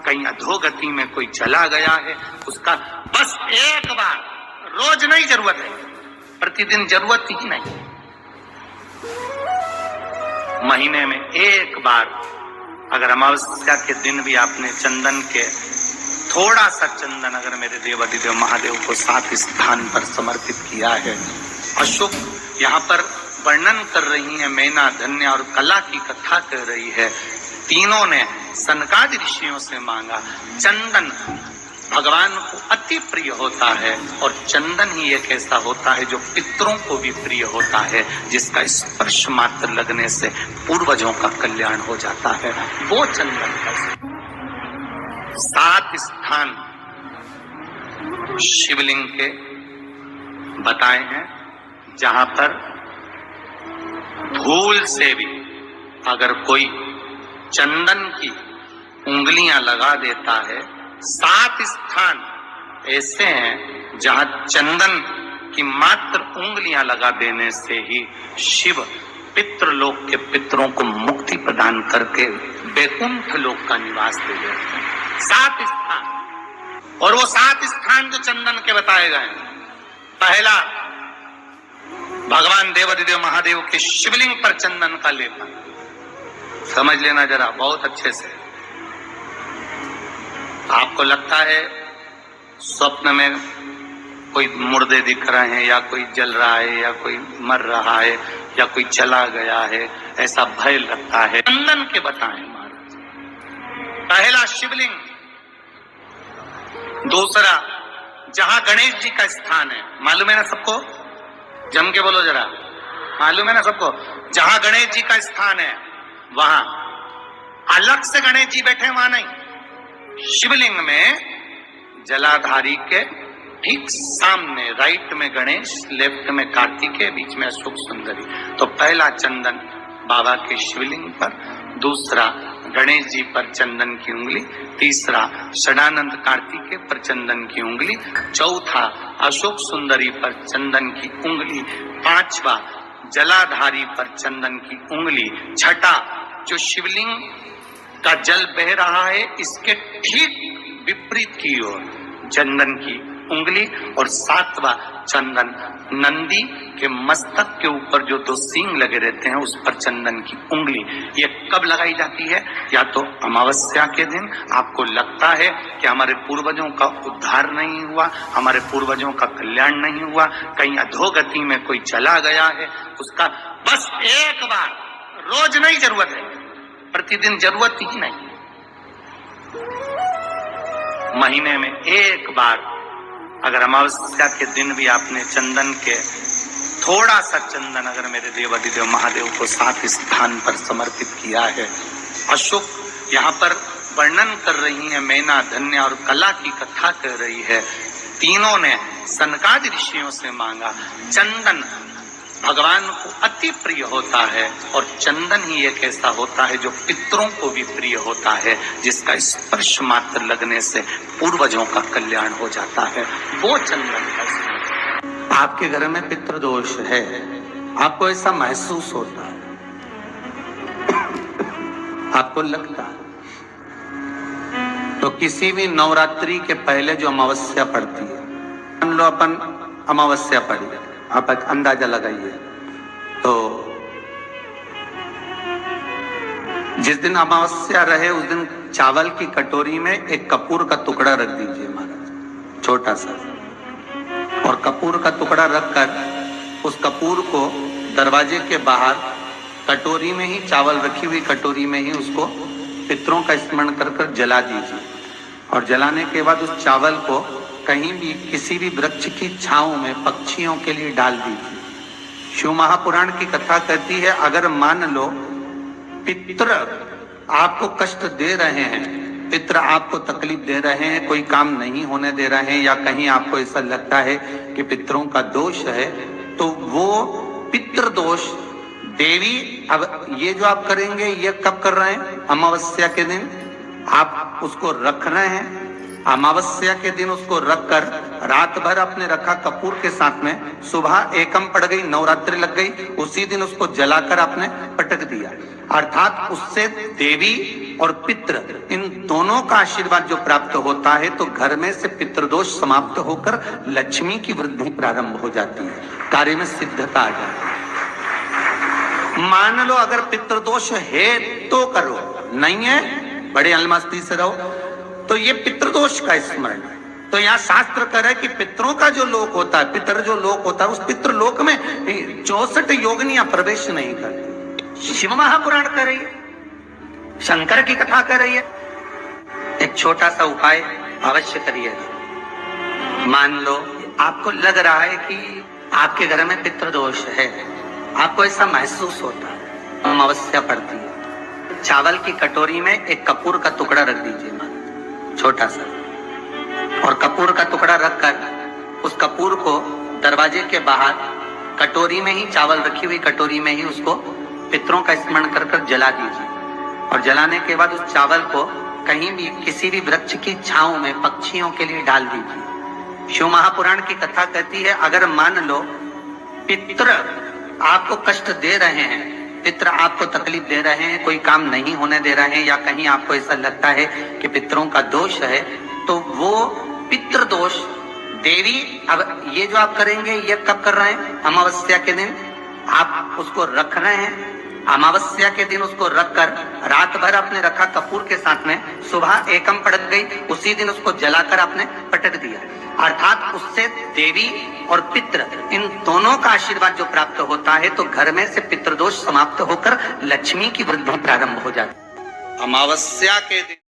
कहीं अधोगति में कोई चला गया है, उसका बस एक बार, रोज नहीं जरूरत है, प्रतिदिन जरूरत ही नहीं, महीने में एक बार अगर अमावस्या के दिन भी आपने चंदन के थोड़ा सा चंदन अगर मेरे देवाधिदेव महादेव को 7 स्थान पर समर्पित किया है। अशुभ यहाँ पर वर्णन कर रही है मैना, धन्य और कला की कथा कर रही है। तीनों ने सनकादि ऋषियों से मांगा। चंदन भगवान को अति प्रिय होता है और चंदन ही एक ऐसा होता है जो पितरों को भी प्रिय होता है, जिसका स्पर्श मात्र लगने से पूर्वजों का कल्याण हो जाता है। वो चंदन का 7 स्थान शिवलिंग के बताए हैं, जहां पर भूल से भी अगर कोई चंदन की उंगलियां लगा देता है। 7 स्थान ऐसे हैं जहां चंदन की मात्र उंगलियां लगा देने से ही शिव पितृलोक के पितरों को मुक्ति प्रदान करके वैकुंठ लोक का निवास दे देते हैं। 7 स्थान, और वो 7 स्थान जो चंदन के बताए गए हैं। पहला, भगवान देवाधिदेव महादेव के शिवलिंग पर चंदन का लेपन। समझ लेना जरा बहुत अच्छे से। आपको लगता है स्वप्न में कोई मुर्दे दिख रहे हैं, या कोई जल रहा है, या कोई मर रहा है, या कोई चला गया है, ऐसा भय लगता है। चंदन के बताएं महाराज। पहला शिवलिंग, दूसरा जहां गणेश जी का स्थान है, मालूम है ना सबको? जम के बोलो जरा, मालूम है ना सबको? जहां गणेश जी का स्थान है वहां अलग से गणेश जी बैठे, वहां नहीं। शिवलिंग में जलाधारी के ठीक सामने राइट में गणेश, लेफ्ट में कार्तिकेय, बीच में अशोक सुंदरी। तो पहला चंदन बाबा के शिवलिंग पर, दूसरा गणेश जी पर चंदन की उंगली, तीसरा षडानंद कार्तिकेय पर चंदन की उंगली, चौथा अशोक सुंदरी पर चंदन की उंगली, पांचवा जलाधारी पर चंदन की उंगली, छठा जो शिवलिंग का जल बह रहा है इसके ठीक विपरीत की ओर चंदन की उंगली, और 7वां चंदन नंदी के मस्तक के ऊपर जो 2 सींग लगे रहते हैं उस पर चंदन की उंगली। ये कब लगाई जाती है? या तो अमावस्या के दिन आपको लगता है कि हमारे पूर्वजों का उद्धार नहीं हुआ, हमारे पूर्वजों का कल्याण नहीं हुआ, कहीं अधोगति में कोई चला गया है, उसका बस एक बार, रोज नहीं जरूरत है, प्रतिदिन जरूरत ही नहीं, महीने में एक बार अगर अमावस्या के दिन भी आपने चंदन के थोड़ा सा चंदन अगर मेरे देवाधिदेव महादेव को 7 स्थान पर समर्पित किया है। अशुभ यहाँ पर वर्णन कर रही है मैना, धन्य और कला की कथा कर रही है। तीनों ने सनकादि ऋषियों से मांगा। चंदन भगवान को अति प्रिय होता है और चंदन ही एक ऐसा होता है जो पितरों को भी प्रिय होता है, जिसका स्पर्श मात्र लगने से पूर्वजों का कल्याण हो जाता है। वो चंदन का। आपके घर में पितृदोष है, आपको ऐसा महसूस होता है, आपको लगता है, तो किसी भी नवरात्रि के पहले जो अमावस्या पड़ती है, मान लो अपन अमावस्या पड़ी, आप अंदाजा लगाइए, तो जिस दिन अमावस्या रहे उस दिन चावल की कटोरी में एक कपूर का टुकड़ा रख दीजिए महाराज, छोटा सा, और कपूर का टुकड़ा रखकर उस कपूर को दरवाजे के बाहर कटोरी में ही, चावल रखी हुई कटोरी में ही उसको पितरों का स्मरण कर कर जला दीजिए। और जलाने के बाद उस चावल को कहीं भी किसी भी वृक्ष की छांव में पक्षियों के लिए डाल दीजिए। शिव महापुराण की कथा कहती है, अगर मान लो पितृ आपको कष्ट दे रहे हैं, पितृ आपको तकलीफ दे रहे हैं, कोई काम नहीं होने दे रहे हैं, या कहीं आपको ऐसा लगता है कि पितरों का दोष है, तो वो पितृदोष देवी, अब ये जो आप करेंगे ये कब कर रहे हैं? अमावस्या के दिन आप उसको रख रहे हैं, अमावस्या के दिन उसको रखकर रात भर अपने रखा कपूर के साथ में, सुबह एकम पड़ गई, नवरात्रि लग गई, उसी दिन उसको जलाकर आपने पटक दिया। अर्थात उससे देवी और पितृ इन दोनों का आशीर्वाद जो प्राप्त होता है, तो घर में से पितृदोष समाप्त होकर लक्ष्मी की वृद्धि प्रारंभ हो जाती है, कार्य में सिद्धता आ जाती है। मान लो अगर पितृदोष है तो करो, नहीं है बड़े अलमस्ती से रहो, तो ये पितृदोष का स्मरण है। तो यहाँ शास्त्र कह रहा है कि पितरों का जो लोक होता है, पितर जो लोक होता है, उस पितृलोक में 64 योगिनियां प्रवेश नहीं करती। शिव महापुराण कर रही है, शंकर की कथा कर रही है। एक छोटा सा उपाय अवश्य करिए। मान लो आपको लग रहा है कि आपके घर में पितृदोष है, आपको ऐसा महसूस होता है, अमावस्या पड़ती है, चावल की कटोरी में एक कपूर का टुकड़ा रख दीजिए, छोटा सा, और कपूर का टुकड़ा रखकर उस कपूर को दरवाजे के बाहर कटोरी में ही, चावल रखी हुई कटोरी में ही उसको पितरों का स्मरण कर कर जला दीजिए। और जलाने के बाद उस चावल को कहीं भी किसी भी वृक्ष की छांव में पक्षियों के लिए डाल दीजिए। शिव महापुराण की कथा कहती है, अगर मान लो पितृ आपको कष्ट दे रहे हैं, पितृ आपको तकलीफ दे रहे हैं, कोई काम नहीं होने दे रहे हैं, या कहीं आपको ऐसा लगता है कि पितरों का दोष है, तो वो पितृ दोष देवी, अब ये जो आप करेंगे ये कब कर रहे हैं? अमावस्या के दिन आप उसको रख रहे हैं। अमावस्या के दिन उसको रखकर रात भर आपने रखा कपूर के साथ में, सुबह एकम पड़ गई, उसी दिन उसको जलाकर आपने पटक दिया। अर्थात उससे देवी और पितृ इन दोनों का आशीर्वाद जो प्राप्त होता है, तो घर में से पितृदोष समाप्त होकर लक्ष्मी की वृद्धि प्रारंभ हो जाती है। अमावस्या के दिन